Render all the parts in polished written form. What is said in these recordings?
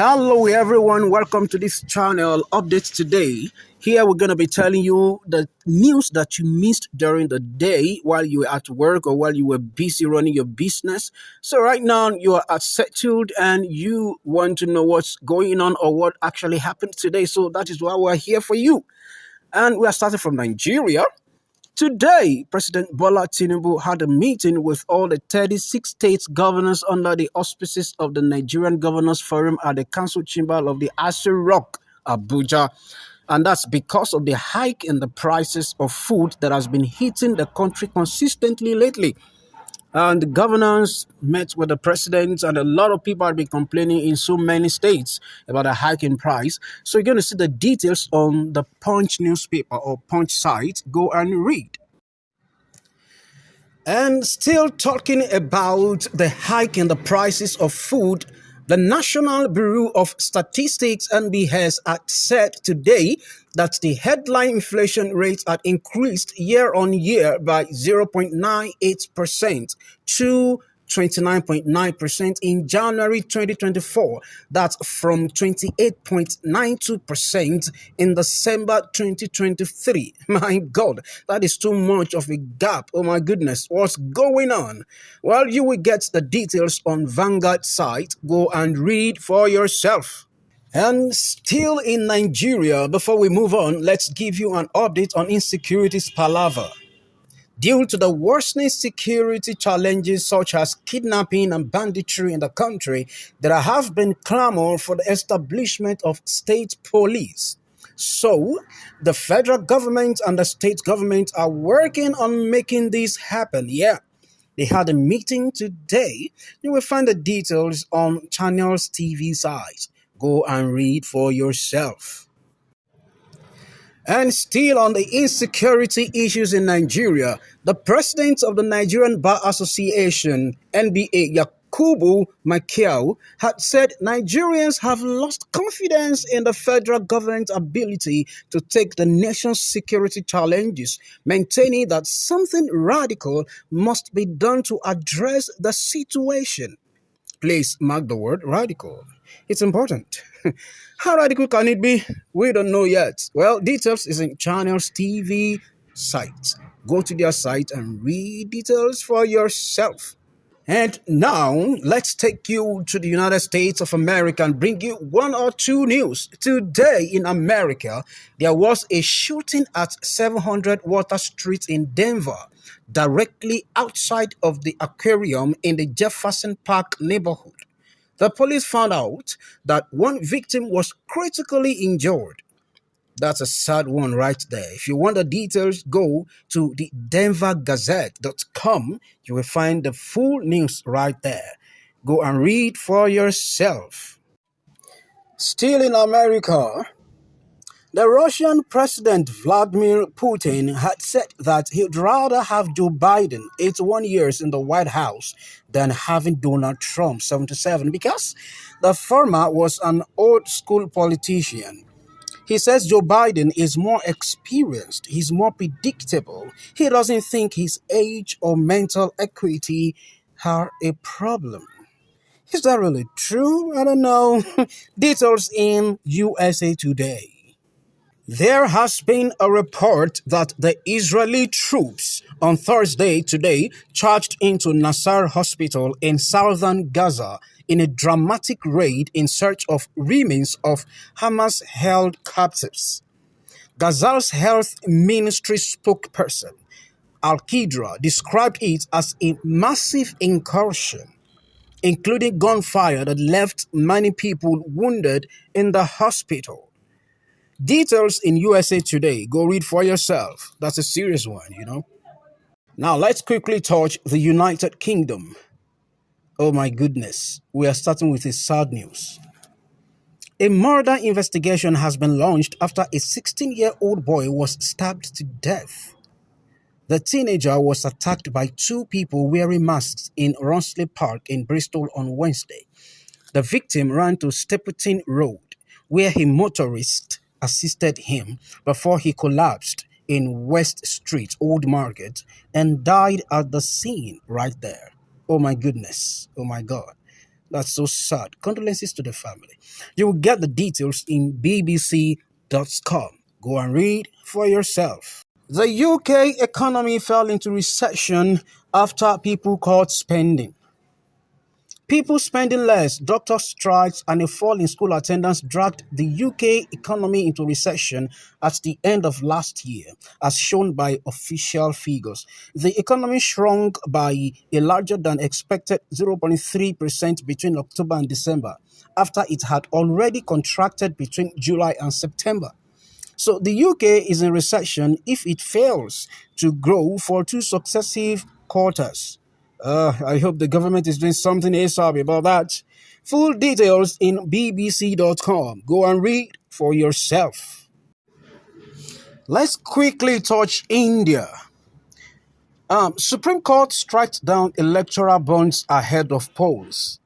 Hello everyone, welcome to this channel updates today. Here we're going to be telling you the news that you missed during the day while you were at work or while you were busy running your business. So right now you are settled and you want to know what's going on or what actually happened today. So that is why we're here for you. And we are starting from Nigeria. Today, President Bola Tinubu had a meeting with all the 36 state governors under the auspices of the Nigerian Governors Forum at the Council Chamber of the Aso Rock, Abuja. And that's because of the hike in the prices of food that has been hitting the country consistently lately. And the governors met with the president, and a lot of people have been complaining in so many states about a hike in price. So you're going to see the details on the Punch newspaper or Punch site. Go and read. And still talking about the hike in the prices of food, the National Bureau of Statistics (NBS) had said today that the headline inflation rate had increased year on year by 0.98% to 29.9% in January 2024. That's from 28.92% in December 2023. My God, that is too much of a gap. Oh my goodness, what's going on? Well, you will get the details on Vanguard site. Go and read for yourself. And still in Nigeria, before we move on, let's give you an update on insecurity's palaver. Due to the worsening security challenges such as kidnapping and banditry in the country, there have been clamor for the establishment of state police. So, the federal government and the state government are working on making this happen. Yeah, they had a meeting today. You will find the details on Channels TV site. Go and read for yourself. And still on the insecurity issues in Nigeria, the president of the Nigerian Bar Association, NBA, Yakubu Makiao, had said Nigerians have lost confidence in the federal government's ability to take the nation's security challenges, maintaining that something radical must be done to address the situation. Please mark the word radical. It's important. How radical can it be? We don't know yet. Well, details is in Channels TV site. Go to their site and read details for yourself. And now, let's take you to the United States of America and bring you one or two news. Today in America, there was a shooting at 700 Water Street in Denver, directly outside of the aquarium in the Jefferson Park neighborhood. The police found out that one victim was critically injured. That's a sad one right there. If you want the details, go to the denvergazette.com. You will find the full news right there. Go and read for yourself. Still in America, the Russian President Vladimir Putin had said that he'd rather have Joe Biden, 81 years in the White House, than having Donald Trump, 77, because the former was an old-school politician. He says Joe Biden is more experienced, he's more predictable. He doesn't think his age or mental acuity are a problem. Is that really true? I don't know. Details in USA Today. There has been a report that the Israeli troops on Thursday today charged into Nasser Hospital in southern Gaza in a dramatic raid in search of remains of Hamas-held captives. Gaza's health ministry spokesperson, Al-Qidra, described it as a massive incursion, including gunfire that left many people wounded in the hospital. Details in USA Today. Go read for yourself. That's a serious one. Now, let's quickly touch the United Kingdom. Oh my goodness. We are starting with a sad news. A murder investigation has been launched after a 16-year-old boy was stabbed to death. The teenager was attacked by two people wearing masks in Ronsley Park in Bristol on Wednesday. The victim ran to Stapleton Road, where a motorist assisted him before he collapsed in West Street, Old Market, and died at the scene right there. Oh my goodness. Oh my God. That's so sad. Condolences to the family. You will get the details in bbc.com. Go and read for yourself. The UK economy fell into recession after people cut spending. People spending less, doctor strikes, and a fall in school attendance dragged the UK economy into recession at the end of last year, as shown by official figures. The economy shrunk by a larger than expected 0.3% between October and December, after it had already contracted between July and September. So the UK is in recession if it fails to grow for two successive quarters. I hope the government is doing something ASAP about that. Full details in bbc.com. Go and read for yourself. Let's quickly touch India. Supreme Court strikes down electoral bonds ahead of polls.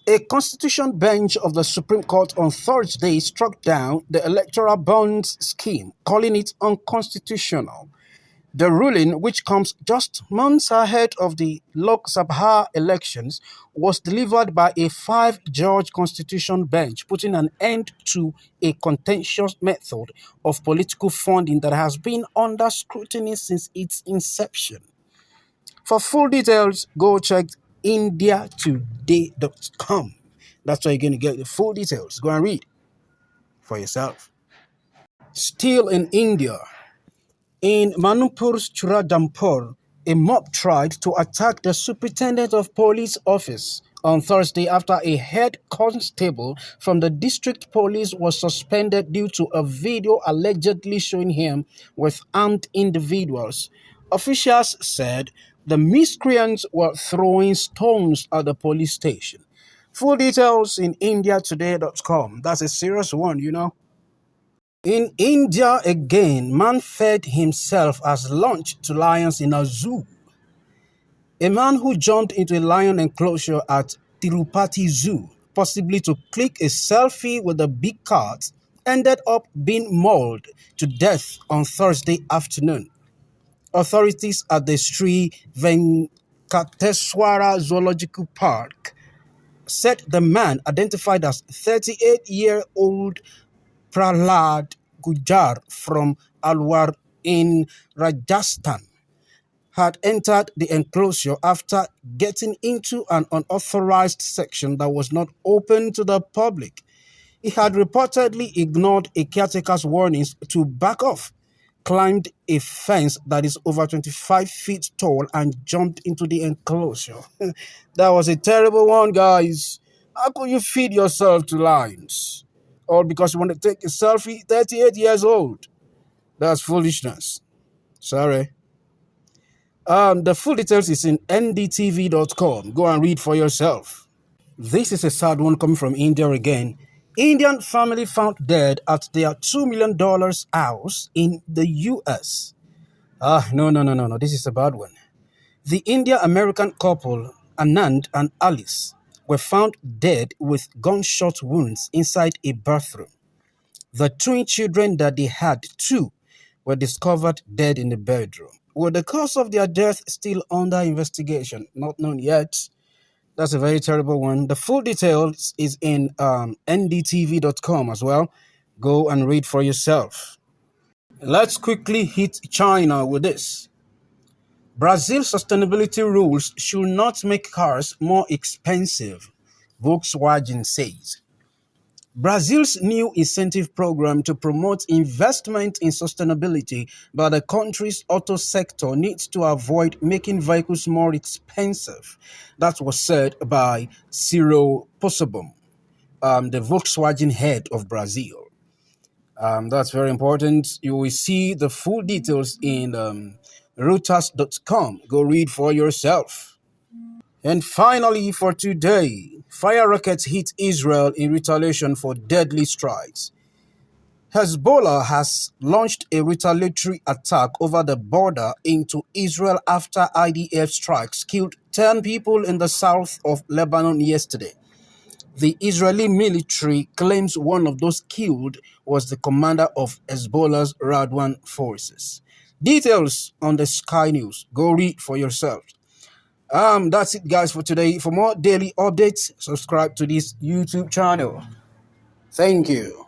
A constitution bench of the Supreme Court on Thursday struck down the electoral bonds scheme, calling it unconstitutional. The ruling, which comes just months ahead of the Lok Sabha elections, was delivered by a five-judge constitution bench, putting an end to a contentious method of political funding that has been under scrutiny since its inception. For full details, go check indiatoday.com. That's where you're going to get the full details. Go and read for yourself. Still in India, in Manupur's Churadampur, a mob tried to attack the superintendent of police office on Thursday after a head constable from the district police was suspended due to a video allegedly showing him with armed individuals. Officials said the miscreants were throwing stones at the police station. Full details in indiatoday.com. That's a serious one, you know. In India again, man fed himself as lunch to lions in a zoo. A man who jumped into a lion enclosure at Tirupati Zoo, possibly to click a selfie with a big cat, ended up being mauled to death on Thursday afternoon. Authorities at the Sri Venkateswara Zoological Park said the man, identified as 38-year-old Prahlad Gujar from Alwar in Rajasthan, had entered the enclosure after getting into an unauthorized section that was not open to the public. He had reportedly ignored a caretaker's warnings to back off, climbed a fence that is over 25 feet tall, and jumped into the enclosure. That was a terrible one, guys. How could you feed yourself to lions? All because you want to take a selfie? 38 years old. That's foolishness. Sorry. The full details is in ndtv.com. Go and read for yourself. This is a sad one coming from India again. Indian family found dead at their $2 million house in the US. No. This is a bad one. The India-American couple, Anand and Alice, were found dead with gunshot wounds inside a bathroom. The twin children that they had, too, were discovered dead in the bedroom, with the cause of their death still under investigation, not known yet. That's a very terrible one. The full details is in ndtv.com as well. Go and read for yourself. Let's quickly hit China with this. Brazil's sustainability rules should not make cars more expensive, Volkswagen says. Brazil's new incentive program to promote investment in sustainability by the country's auto sector needs to avoid making vehicles more expensive. That was said by Ciro Possebon, the Volkswagen head of Brazil. That's very important. You will see the full details in Reuters.com. Go read for yourself. And finally, for today, fire rockets hit Israel in retaliation for deadly strikes. Hezbollah has launched a retaliatory attack over the border into Israel after IDF strikes killed 10 people in the south of Lebanon yesterday. The Israeli military claims one of those killed was the commander of Hezbollah's Radwan forces. Details on the Sky News. Go read for yourself. That's it, guys, for today. For more daily updates, subscribe to this YouTube channel. Thank you.